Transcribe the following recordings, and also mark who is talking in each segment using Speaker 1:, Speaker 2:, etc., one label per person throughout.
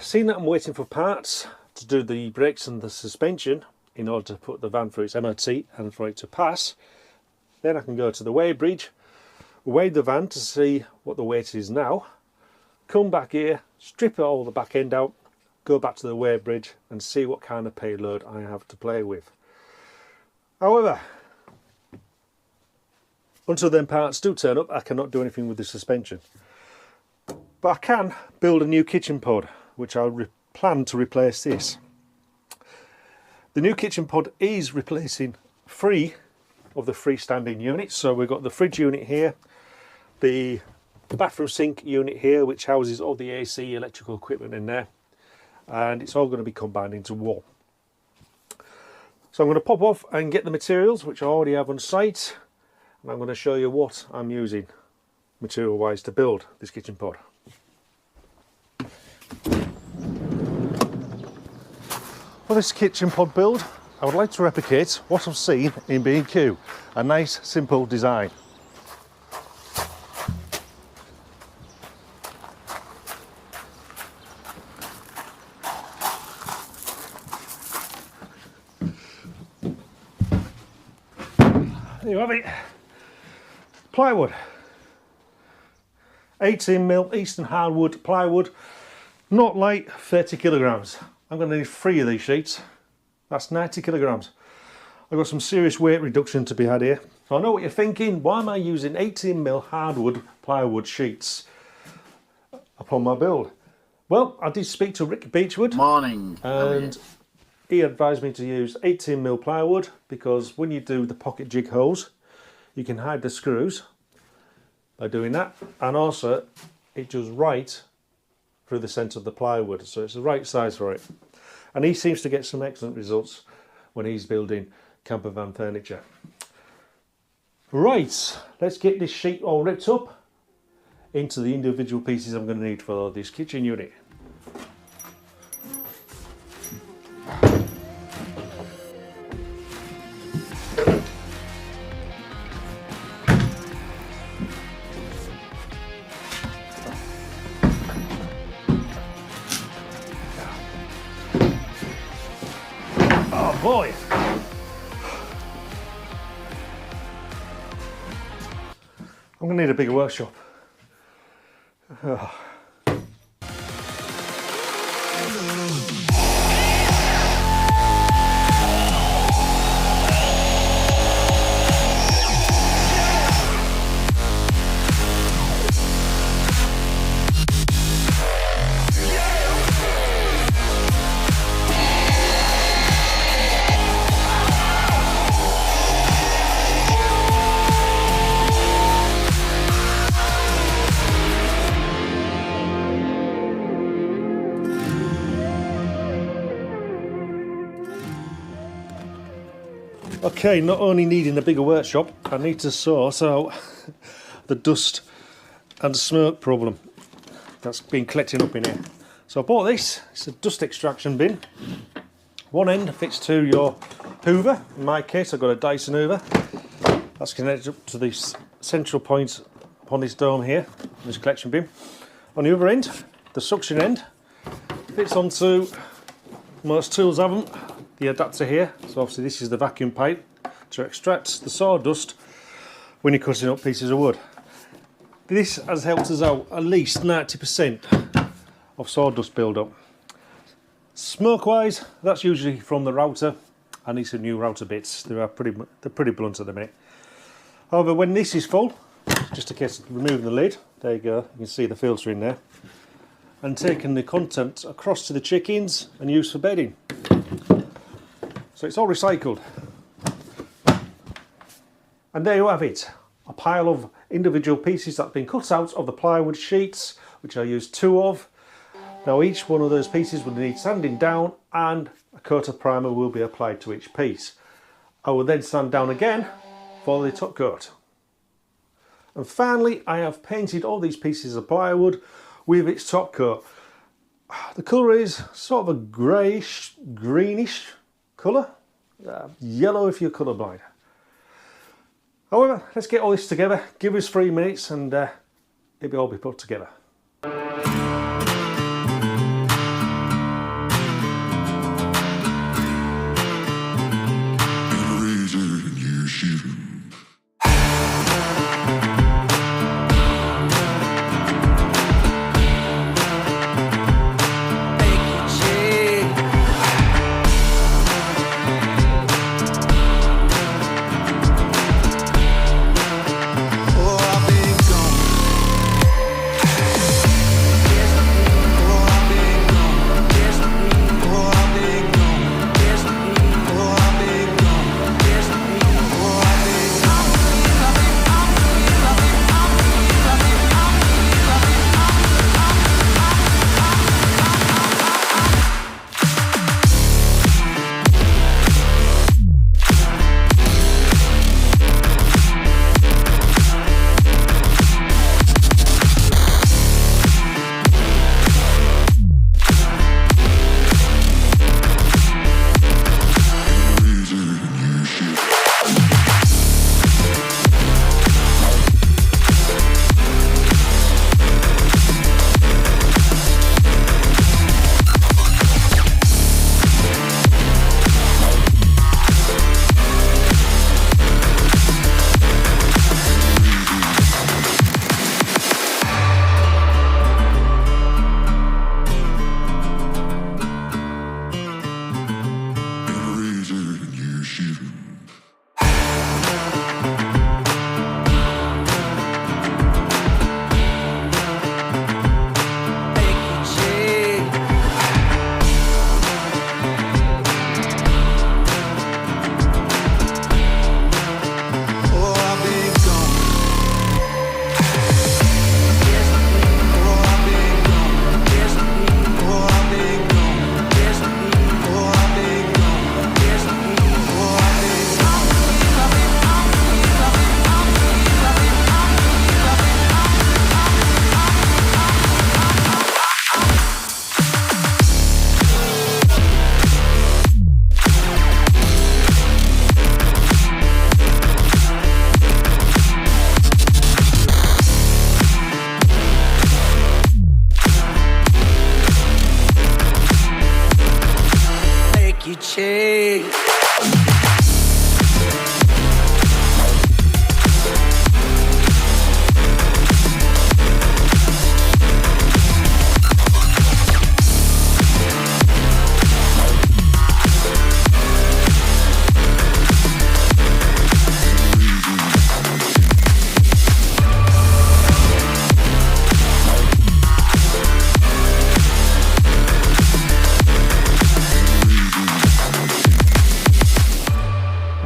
Speaker 1: seeing that I'm waiting for parts to do the brakes and the suspension in order to put the van through its MOT and for it to pass, then I can go to the weigh bridge, weigh the van to see what the weight is now, come back here, strip all the back end out, go back to the weigh bridge and see what kind of payload I have to play with. However, until them parts do turn up, I cannot do anything with the suspension. But I can build a new kitchen pod, which I'll plan to replace this. The new kitchen pod is replacing 3 of the freestanding units. So we've got the fridge unit here, the bathroom sink unit here, which houses all the AC electrical equipment in there, and it's all going to be combined into one. So I'm going to pop off and get the materials, which I already have on site, and I'm going to show you what I'm using material wise to build this kitchen pod. For this kitchen pod build, I would like to replicate what I've seen in B&Q, a nice simple design. There you have it. Plywood. 18mm easten hardwood plywood, not light, 30 kilograms. I'm going to need 3 of these sheets. That's 90 kilograms. I've got some serious weight reduction to be had here. So I know what you're thinking, why am I using 18mm hardwood plywood sheets upon my build? Well, I did speak to Rick Beechwood.
Speaker 2: Morning.
Speaker 1: And he advised me to use 18mm plywood because when you do the pocket jig holes, you can hide the screws by doing that. And also, it does right through the centre of the plywood, so it's the right size for it. And he seems to get some excellent results when he's building campervan furniture. Right, let's get this sheet all ripped up into the individual pieces I'm going to need for this kitchen unit. Boy, I'm going to need a bigger workshop. Oh. Okay, not only needing a bigger workshop, I need to sort out the dust and smoke problem that's been collecting up in here. So I bought this, it's a dust extraction bin. One end fits to your hoover. In my case I've got a Dyson hoover. That's connected up to this central point upon this dome here, this collection bin. On the other end, the suction end fits onto, most tools haven't, the adapter here. So obviously this is the vacuum pipe to extract the sawdust when you're cutting up pieces of wood. This has helped us out at least 90% of sawdust build-up. Smoke wise, that's usually from the router. I need some new router bits. They're pretty blunt at the minute. However, when this is full, just a case of removing the lid, there you go, you can see the filter in there, and taking the content across to the chickens and used for bedding. So it's all recycled. And there you have it, a pile of individual pieces that have been cut out of the plywood sheets, which I used 2 of. Now each one of those pieces will need sanding down and a coat of primer will be applied to each piece. I will then sand down again for the top coat. And finally I have painted all these pieces of plywood with its top coat. The colour is sort of a greyish, greenish colour, yellow if you're colourblind. However, let's get all this together, give us 3 minutes and it'll all be put together.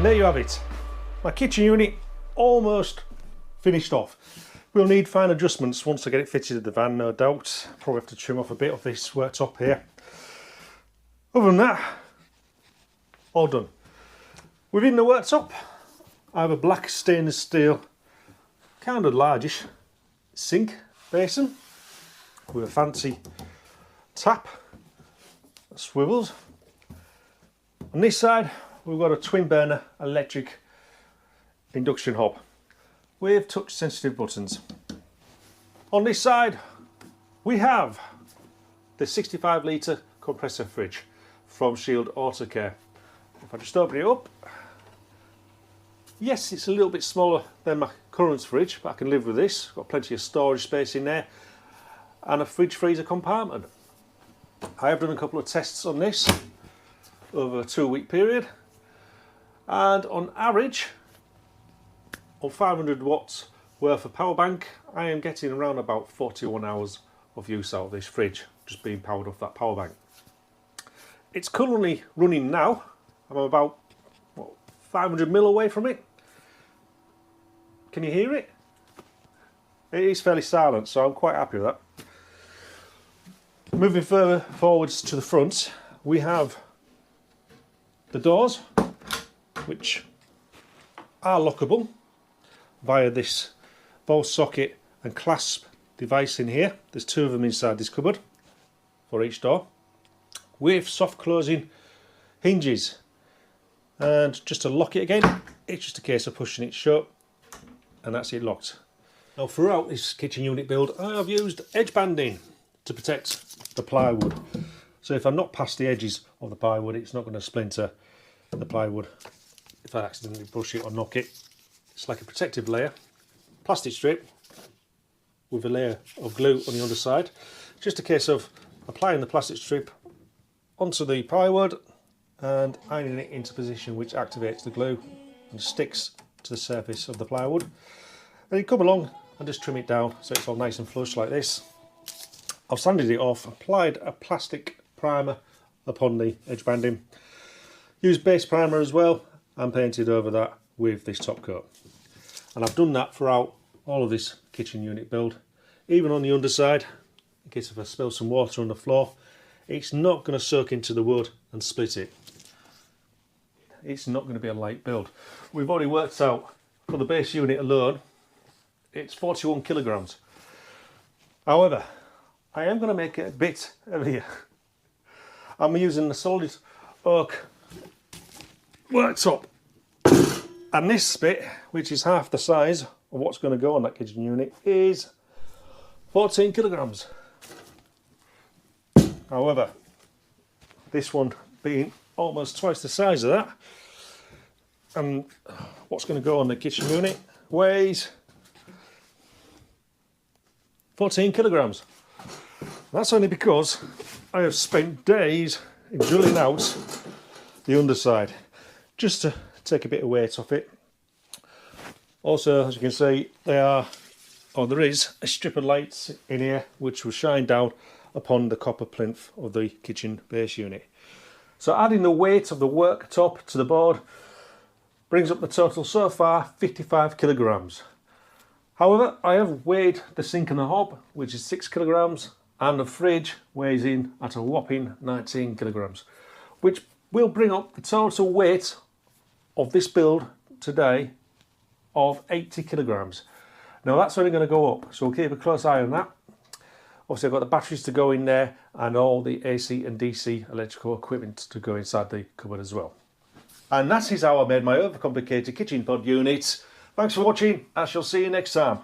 Speaker 1: There you have it. My kitchen unit almost finished off. We'll need fine adjustments once I get it fitted in the van, no doubt. Probably have to trim off a bit of this worktop here. Other than that, all done. Within the worktop, I have a black stainless steel, kind of largish sink basin with a fancy tap that swivels. On this side, we've got a twin burner electric induction hob with touch sensitive buttons. On this side we have the 65 litre compressor fridge from Shield Auto Care. If I just open it up, yes, it's a little bit smaller than my current fridge, but I can live with this. Got plenty of storage space in there and a fridge freezer compartment. I have done a couple of tests on this over a 2-week period, and on average, on 500 watts worth of power bank, I am getting around about 41 hours of use out of this fridge, just being powered off that power bank. It's currently running now. I'm about 500 mil away from it. Can you hear it? It is fairly silent, so I'm quite happy with that. Moving further forwards to the front, we have the doors, which are lockable via this ball socket and clasp device in here. There's 2 of them inside this cupboard for each door, with soft closing hinges. And just to lock it again, it's just a case of pushing it shut, and that's it locked. Now, throughout this kitchen unit build, I have used edge banding to protect the plywood. So if I'm not past the edges of the plywood, it's not going to splinter the plywood. if I accidentally brush it or knock it. It's like a protective layer, plastic strip with a layer of glue on the underside. Just a case of applying the plastic strip onto the plywood and ironing it into position, which activates the glue and sticks to the surface of the plywood. Then you come along and just trim it down so it's all nice and flush like this. I've sanded it off, applied a plastic primer upon the edge banding, used base primer as well, and painted over that with this top coat. And I've done that throughout all of this kitchen unit build, even on the underside, in case if I spill some water on the floor, it's not going to soak into the wood and split it. It's not going to be a light build. We've already worked out for the base unit alone, it's 41 kilograms. However, I am going to make it a bit heavier. I'm using the solid oak worktop, and this bit, which is half the size of what's going to go on that kitchen unit, is 14 kilograms. However, this one being almost twice the size of that, and what's going to go on the kitchen unit weighs 14 kilograms. That's only because I have spent days in drilling out the underside just to take a bit of weight off it. Also, as you can see, there is a strip of lights in here which will shine down upon the copper plinth of the kitchen base unit. So adding the weight of the worktop to the board brings up the total so far 55 kilograms. However, I have weighed the sink and the hob, which is 6 kilograms, and the fridge weighs in at a whopping 19 kilograms, which will bring up the total weight of this build today of 80 kilograms. Now that's only going to go up, so we'll keep a close eye on that. Obviously I've got the batteries to go in there and all the AC and DC electrical equipment to go inside the cupboard as well. And that is how I made my overcomplicated kitchen pod unit. Thanks for watching. I shall see you next time.